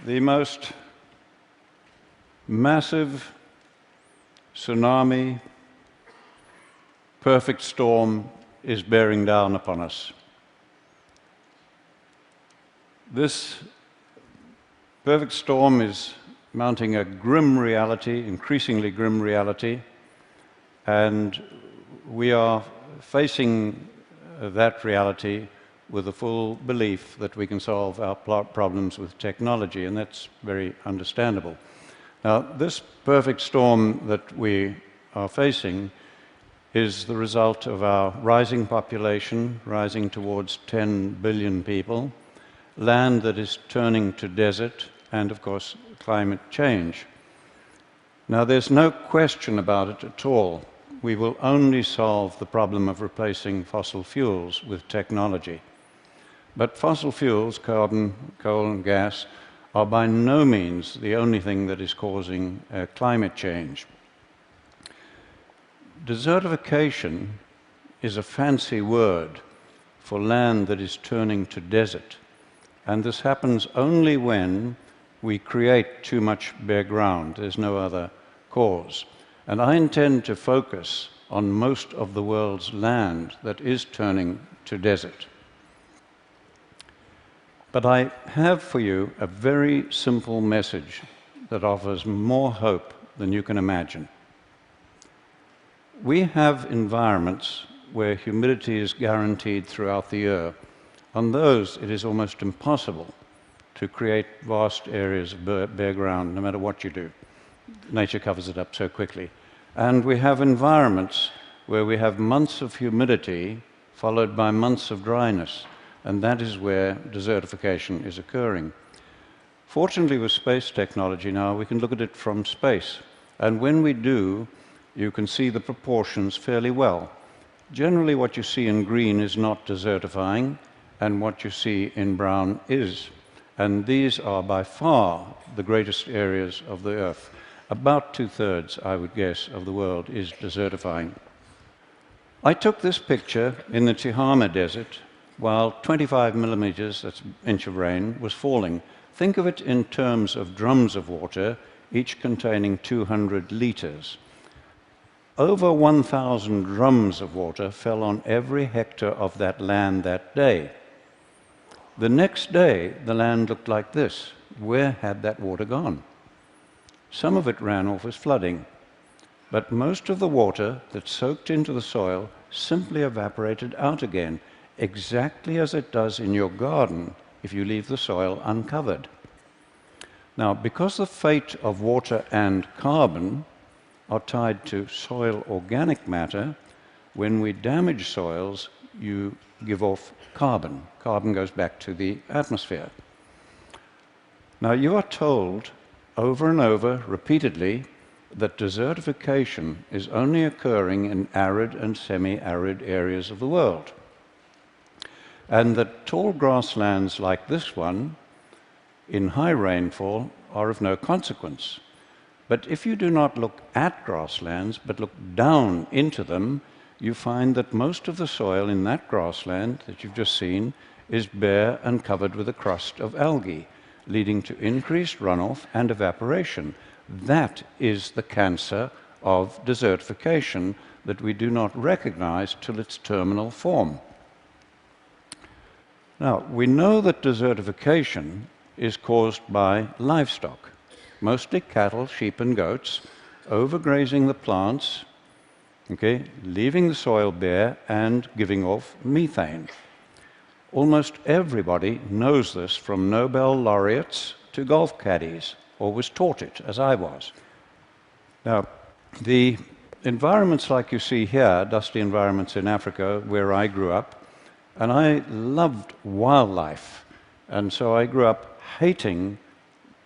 The most massive tsunami, perfect storm is bearing down upon us. This perfect storm is mounting a grim reality, increasingly grim reality, and we are facing that reality with a full belief that we can solve our problems with technology, and that's very understandable. Now, this perfect storm that we are facing is the result of our rising population, rising towards 10 billion people, land that is turning to desert, and of course, climate change. Now, there's no question about it at all. We will only solve the problem of replacing fossil fuels with technology. But fossil fuels, carbon, coal, and gas, are by no means the only thing that is causing climate change. Desertification is a fancy word for land that is turning to desert, and this happens only when we create too much bare ground. There's no other cause. And I intend to focus on most of the world's land that is turning to desert. But I have for you a very simple message that offers more hope than you can imagine. We have environments where humidity is guaranteed throughout the year. On those, it is almost impossible to create vast areas of bare ground, no matter what you do. Nature covers it up so quickly. And we have environments where we have months of humidity followed by months of dryness. And that is where desertification is occurring. Fortunately, with space technology now, we can look at it from space. And when we do, you can see the proportions fairly well. Generally, what you see in green is not desertifying, and what you see in brown is. And these are by far the greatest areas of the Earth. About 2/3, I would guess, of the world is desertifying. I took this picture in the Tihama Desert while 25 millimeters, that's an inch of rain, was falling. Think of it in terms of drums of water, each containing 200 liters. Over 1,000 drums of water fell on every hectare of that land that day. The next day, the land looked like this. Where had that water gone? Some of it ran off as flooding, but most of the water that soaked into the soil simply evaporated out again, exactly as it does in your garden if you leave the soil uncovered. Now, because the fate of water and carbon are tied to soil organic matter, when we damage soils, you give off carbon. Carbon goes back to the atmosphere. Now, you are told over and over, repeatedly, that desertification is only occurring in arid and semi-arid areas of the world, and that tall grasslands like this one, in high rainfall, are of no consequence. But if you do not look at grasslands, but look down into them, you find that most of the soil in that grassland that you've just seen is bare and covered with a crust of algae, leading to increased runoff and evaporation. That is the cancer of desertification that we do not recognize till its terminal form. Now, we know that desertification is caused by livestock, mostly cattle, sheep, and goats, overgrazing the plants, okay, leaving the soil bare and giving off methane. Almost everybody knows this, from Nobel laureates to golf caddies, or was taught it, as I was. Now, the environments like you see here, dusty environments in Africa, where I grew up, and I loved wildlife, and so I grew up hating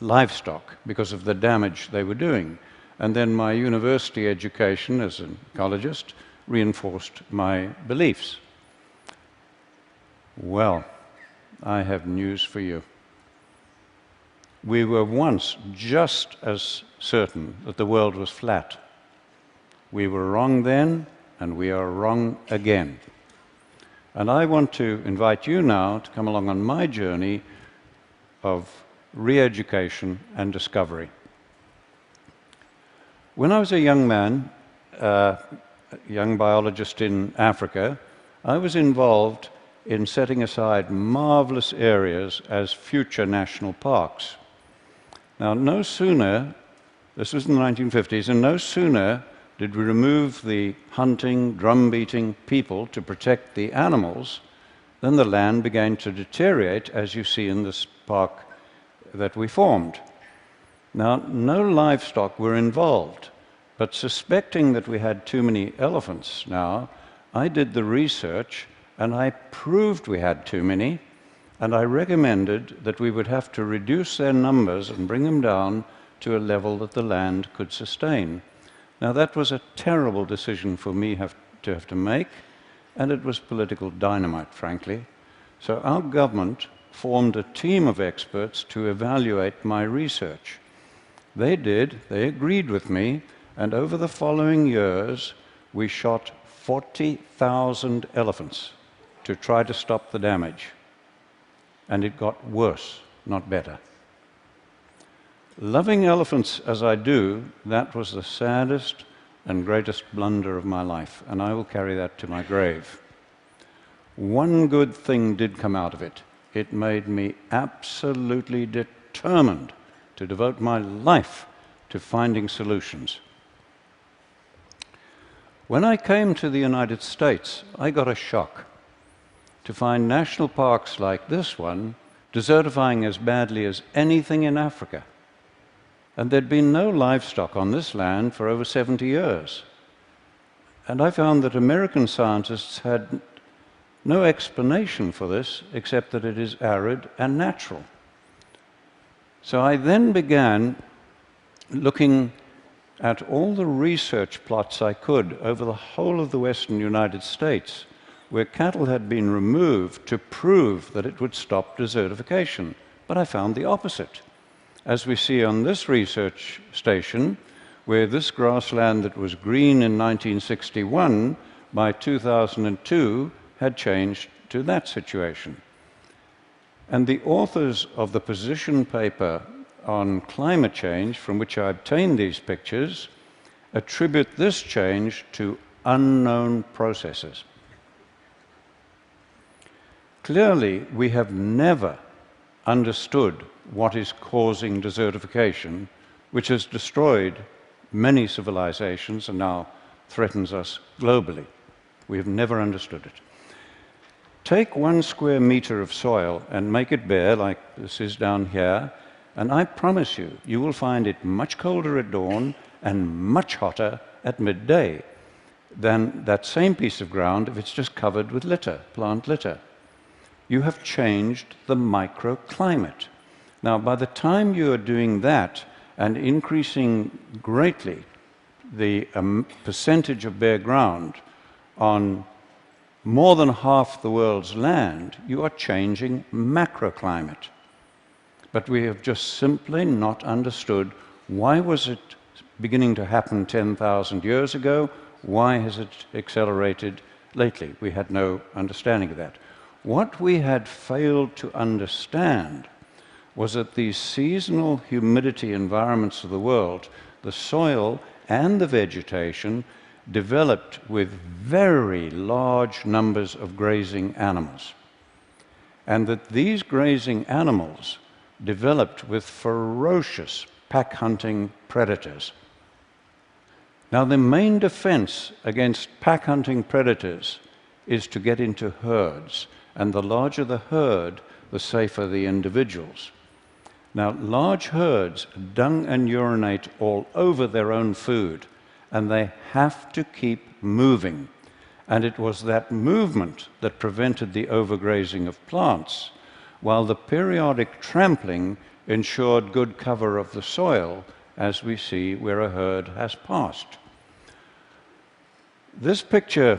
livestock because of the damage they were doing. And then my university education as an ecologist reinforced my beliefs. Well, I have news for you. We were once just as certain that the world was flat. We were wrong then, and we are wrong again. And I want to invite you now to come along on my journey of re-education, and discovery. When I was a young man, a young biologist in Africa, I was involved in setting aside marvelous areas as future national parks. Now, no sooner, this was in the 1950s, and no sooner did we remove the hunting, drum-beating people to protect the animals, then the land began to deteriorate, as you see in this park that we formed. Now, no livestock were involved, but suspecting that we had too many elephants now, I did the research and I proved we had too many, and I recommended that we would have to reduce their numbers and bring them down to a level that the land could sustain. Now, that was a terrible decision for me to have to make, and it was political dynamite, frankly. So our government formed a team of experts to evaluate my research. They agreed with me, and over the following years, we shot 40,000 elephants to try to stop the damage. And it got worse, not better. Loving elephants as I do, that was the saddest and greatest blunder of my life, and I will carry that to my grave. One good thing did come out of it. It made me absolutely determined to devote my life to finding solutions. When I came to the United States, I got a shock to find national parks like this one desertifying as badly as anything in Africa. And there'd been no livestock on this land for over 70 years. And I found that American scientists had no explanation for this except that it is arid and natural. So I then began looking at all the research plots I could over the whole of the western United States where cattle had been removed to prove that it would stop desertification. But I found the opposite. As we see on this research station, where this grassland that was green in 1961, by 2002, had changed to that situation. And the authors of the position paper on climate change, from which I obtained these pictures, attribute this change to unknown processes. Clearly, we have never understood what is causing desertification, which has destroyed many civilizations and now threatens us globally. We have never understood it. Take 1 square meter of soil and make it bare, like this is down here, and I promise you, you will find it much colder at dawn and much hotter at midday than that same piece of ground if it's just covered with litter, plant litter. You have changed the microclimate. Now, by the time you are doing that and increasing greatly the percentage of bare ground on more than half the world's land, you are changing macroclimate. But we have just simply not understood why was it beginning to happen 10,000 years ago? Why has it accelerated lately? We had no understanding of that. What we had failed to understand was that these seasonal humidity environments of the world, the soil and the vegetation, developed with very large numbers of grazing animals. And that these grazing animals developed with ferocious pack-hunting predators. Now, the main defense against pack-hunting predators is to get into herds. And the larger the herd, the safer the individuals. Now, large herds dung and urinate all over their own food, and they have to keep moving. And it was that movement that prevented the overgrazing of plants, while the periodic trampling ensured good cover of the soil, as we see where a herd has passed. This picture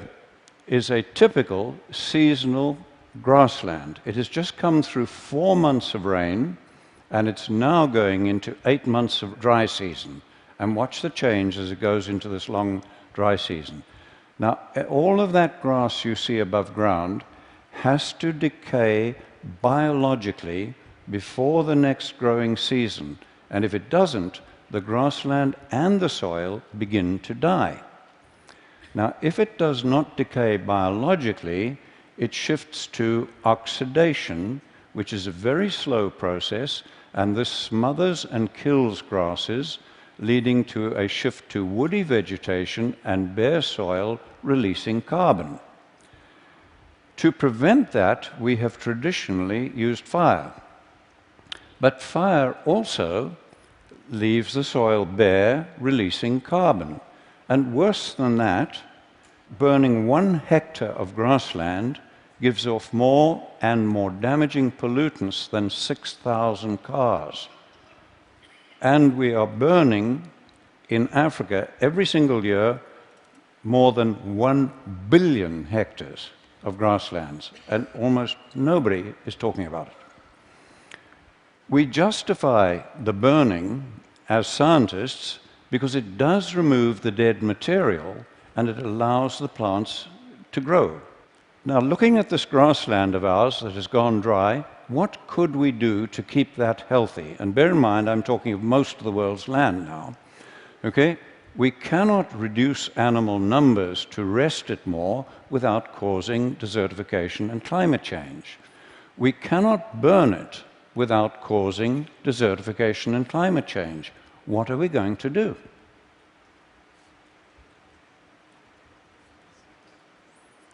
is a typical seasonal grassland. It has just come through 4 months of rain, and it's now going into 8 months of dry season. And watch the change as it goes into this long dry season. Now, all of that grass you see above ground has to decay biologically before the next growing season. And if it doesn't, the grassland and the soil begin to die. Now, if it does not decay biologically, it shifts to oxidation, which is a very slow process, and this smothers and kills grasses, leading to a shift to woody vegetation and bare soil releasing carbon. To prevent that, we have traditionally used fire. But fire also leaves the soil bare, releasing carbon. And worse than that, burning 1 hectare of grassland gives off more and more damaging pollutants than 6,000 cars. And we are burning in Africa every single year more than 1 billion hectares of grasslands, and almost nobody is talking about it. We justify the burning as scientists because it does remove the dead material and it allows the plants to grow. Now, looking at this grassland of ours that has gone dry, what could we do to keep that healthy? And bear in mind, I'm talking of most of the world's land now. Okay? We cannot reduce animal numbers to rest it more without causing desertification and climate change. We cannot burn it without causing desertification and climate change. What are we going to do?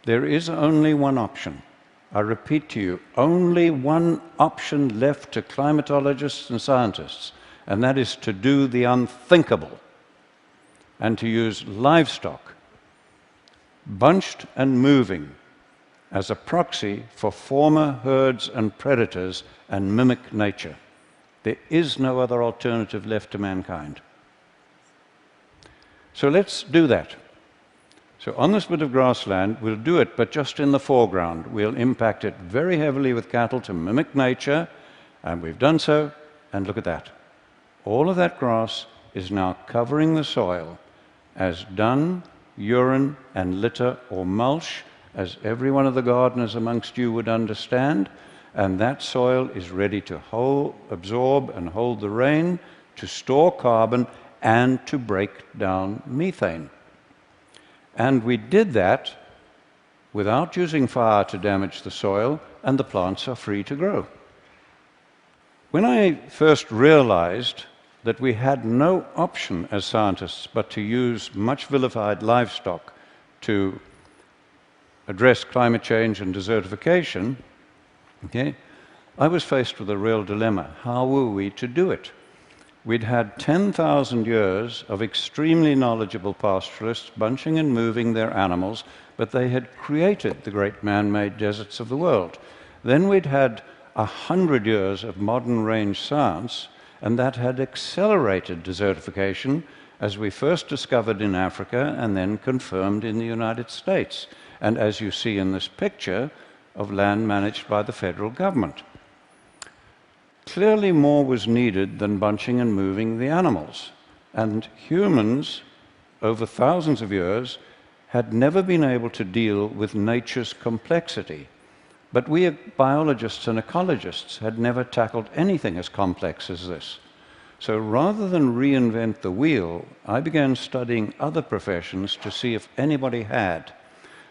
There is only one option. I repeat to you, only one option left to climatologists and scientists, and that is to do the unthinkable and to use livestock, bunched and moving, as a proxy for former herds and predators and mimic nature. There is no other alternative left to mankind. So let's do that. So on this bit of grassland, we'll do it, but just in the foreground. We'll impact it very heavily with cattle to mimic nature, and we've done so, and look at that. All of that grass is now covering the soil as dung, urine, and litter or mulch, as every one of the gardeners amongst you would understand, and that soil is ready to absorb and hold the rain, to store carbon, and to break down methane. And we did that without using fire to damage the soil, and the plants are free to grow. When I first realized that we had no option as scientists but to use much vilified livestock to address climate change and desertification, okay, I was faced with a real dilemma. How were we to do it? We'd had 10,000 years of extremely knowledgeable pastoralists bunching and moving their animals, but they had created the great man-made deserts of the world. Then we'd had 100 years of modern range science, and that had accelerated desertification, as we first discovered in Africa and then confirmed in the United States, and as you see in this picture of land managed by the federal government. Clearly more was needed than bunching and moving the animals, and humans, over thousands of years, had never been able to deal with nature's complexity. But we biologists and ecologists had never tackled anything as complex as this. So rather than reinvent the wheel, I began studying other professions to see if anybody had.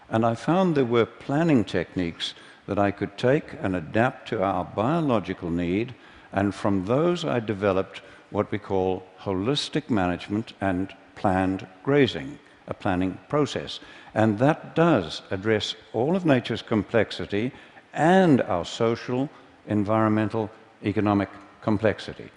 And I found there were planning techniques that I could take and adapt to our biological need, and from those I developed what we call holistic management and planned grazing, a planning process. And that does address all of nature's complexity and our social, environmental, economic complexity.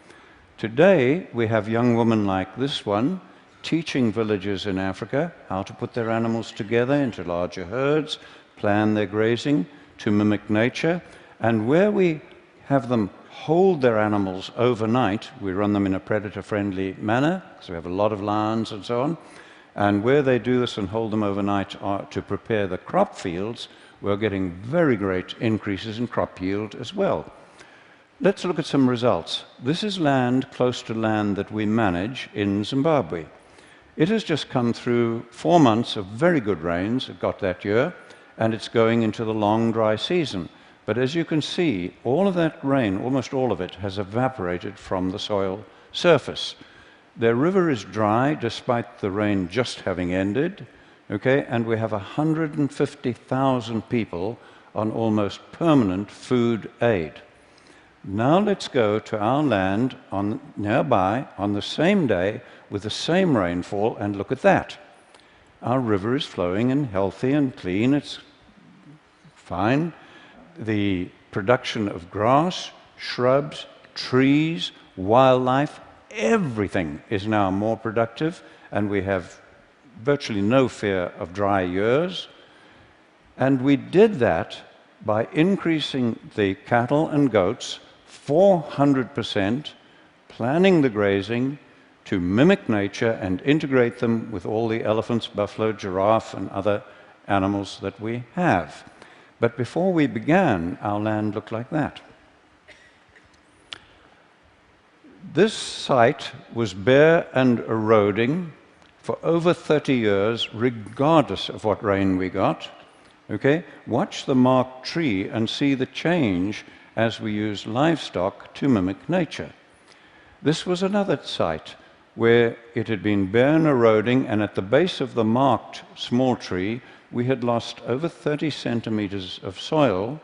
Today, we have young women like this one teaching villagers in Africa how to put their animals together into larger herds, plan their grazing to mimic nature, and where we have them hold their animals overnight, we run them in a predator-friendly manner, because we have a lot of lions and so on, and where they do this and hold them overnight to prepare the crop fields, we're getting very great increases in crop yield as well. Let's look at some results. This is land close to land that we manage in Zimbabwe. It has just come through 4 months of very good rains, it got that year, and it's going into the long dry season. But as you can see, all of that rain, almost all of it, has evaporated from the soil surface. Their river is dry despite the rain just having ended, okay? And we have 150,000 people on almost permanent food aid. Now let's go to our land nearby on the same day with the same rainfall and look at that. Our river is flowing and healthy and clean, it's fine. The production of grass, shrubs, trees, wildlife, everything is now more productive, and we have virtually no fear of dry years. And we did that by increasing the cattle and goats 400%, planning the grazing to mimic nature and integrate them with all the elephants, buffalo, giraffe, and other animals that we have. But before we began, our land looked like that. This site was bare and eroding for over 30 years, regardless of what rain we got. Okay? Watch the marked tree and see the change as we use livestock to mimic nature. This was another site where it had been bare and eroding, and at the base of the marked small tree, we had lost over 30 centimeters of soil,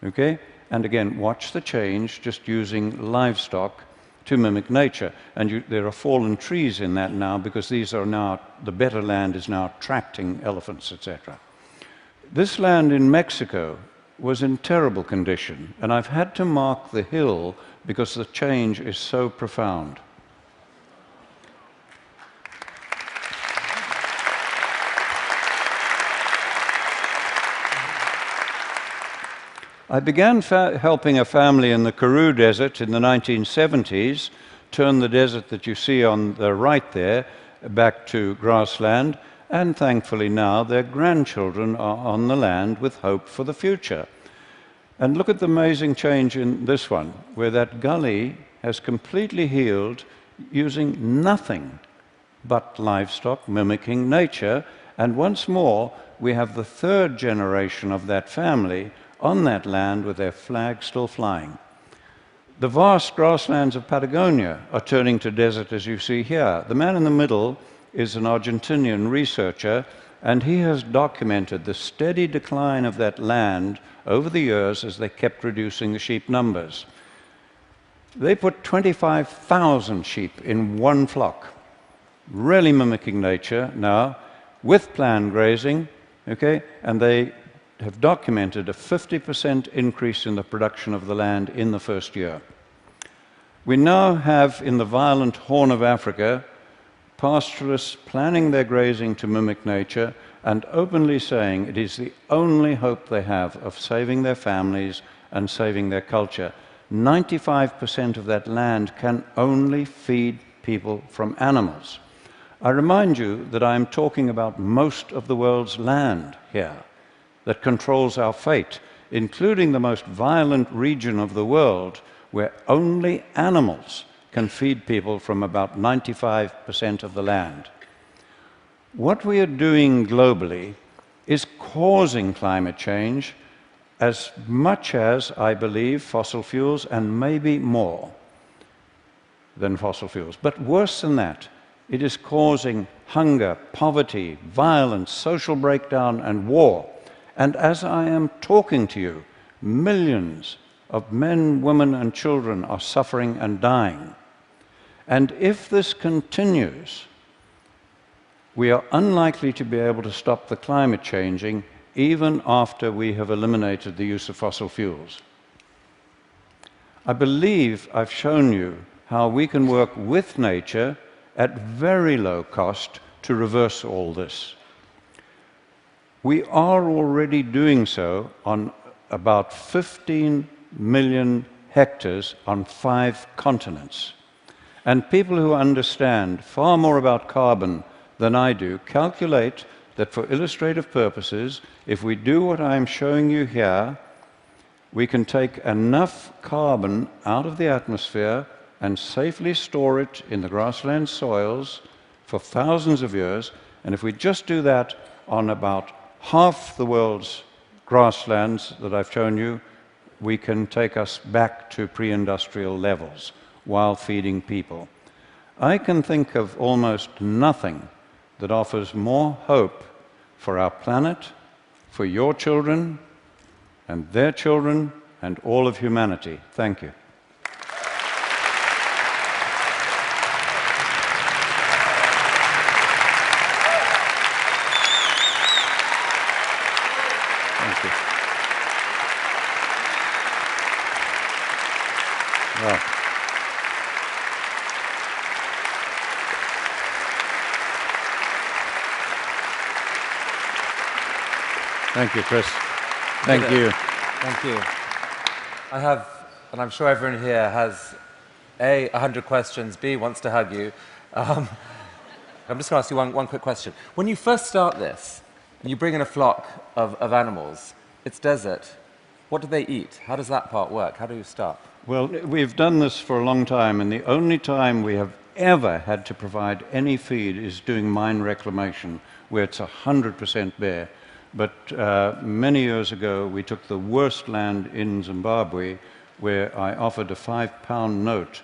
okay? And again, watch the change just using livestock to mimic nature. And there are fallen trees in that now because these are now, the better land is now attracting elephants, etc. This land in Mexico was in terrible condition, and I've had to mark the hill because the change is so profound. I began helping a family in the Karoo Desert in the 1970s, turn the desert that you see on the right there back to grassland, and thankfully now their grandchildren are on the land with hope for the future. And look at the amazing change in this one, where that gully has completely healed using nothing but livestock mimicking nature, and once more we have the third generation of that family on that land with their flag still flying. The vast grasslands of Patagonia are turning to desert, as you see here. The man in the middle is an Argentinian researcher, and he has documented the steady decline of that land over the years as they kept reducing the sheep numbers. They put 25,000 sheep in one flock, really mimicking nature now, with planned grazing, okay, and they have documented a 50% increase in the production of the land in the first year. We now have in the violent Horn of Africa pastoralists planning their grazing to mimic nature and openly saying it is the only hope they have of saving their families and saving their culture. 95% of that land can only feed people from animals. I remind you that I am talking about most of the world's land here that controls our fate, including the most violent region of the world where only animals can feed people from about 95% of the land. What we are doing globally is causing climate change as much as, I believe, fossil fuels, and maybe more than fossil fuels. But worse than that, it is causing hunger, poverty, violence, social breakdown, and war. And as I am talking to you, millions of men, women, and children are suffering and dying. And if this continues, we are unlikely to be able to stop the climate changing even after we have eliminated the use of fossil fuels. I believe I've shown you how we can work with nature at very low cost to reverse all this. We are already doing so on about 15 million hectares on 5 continents. And people who understand far more about carbon than I do calculate that for illustrative purposes, if we do what I'm showing you here, we can take enough carbon out of the atmosphere and safely store it in the grassland soils for thousands of years. And if we just do that on about half the world's grasslands that I've shown you, we can take us back to pre-industrial levels while feeding people. I can think of almost nothing that offers more hope for our planet, for your children, and their children, and all of humanity. Thank you. Thank you. Well. Thank you, Chris. Thank you. Thank you. I have, and I'm sure everyone here has, A, 100 questions, B, wants to hug you. I'm just going to ask you one quick question. When you first start this, and you bring in a flock of animals, it's desert. What do they eat? How does that part work? How do you start? Well, we've done this for a long time, and the only time we have ever had to provide any feed is doing mine reclamation, where it's 100% bare. But many years ago, we took the worst land in Zimbabwe, where I offered a £5 note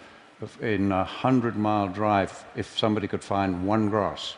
in a 100-mile drive if somebody could find one grass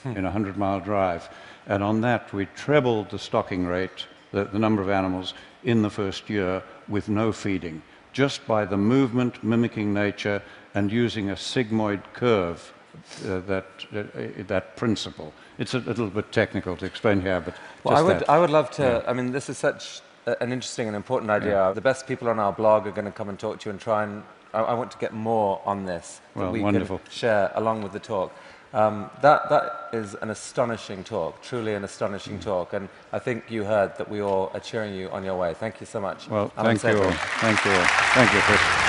in a 100-mile drive. And on that, we trebled the stocking rate, the number of animals, in the first year with no feeding, just by the movement, mimicking nature, and using a sigmoid curve, that principle. It's a little bit technical to explain here, but well, I would love to. Yeah. I mean, this is such an interesting and important idea. Yeah. The best people on our blog are going to come and talk to you and try and. I want to get more on this that we wonderful. Can share along with the talk. That is an astonishing talk, truly an astonishing talk, and I think you heard that we all are cheering you on your way. Thank you so much. Well, thank you all. Thank you all. Thank you, Chris.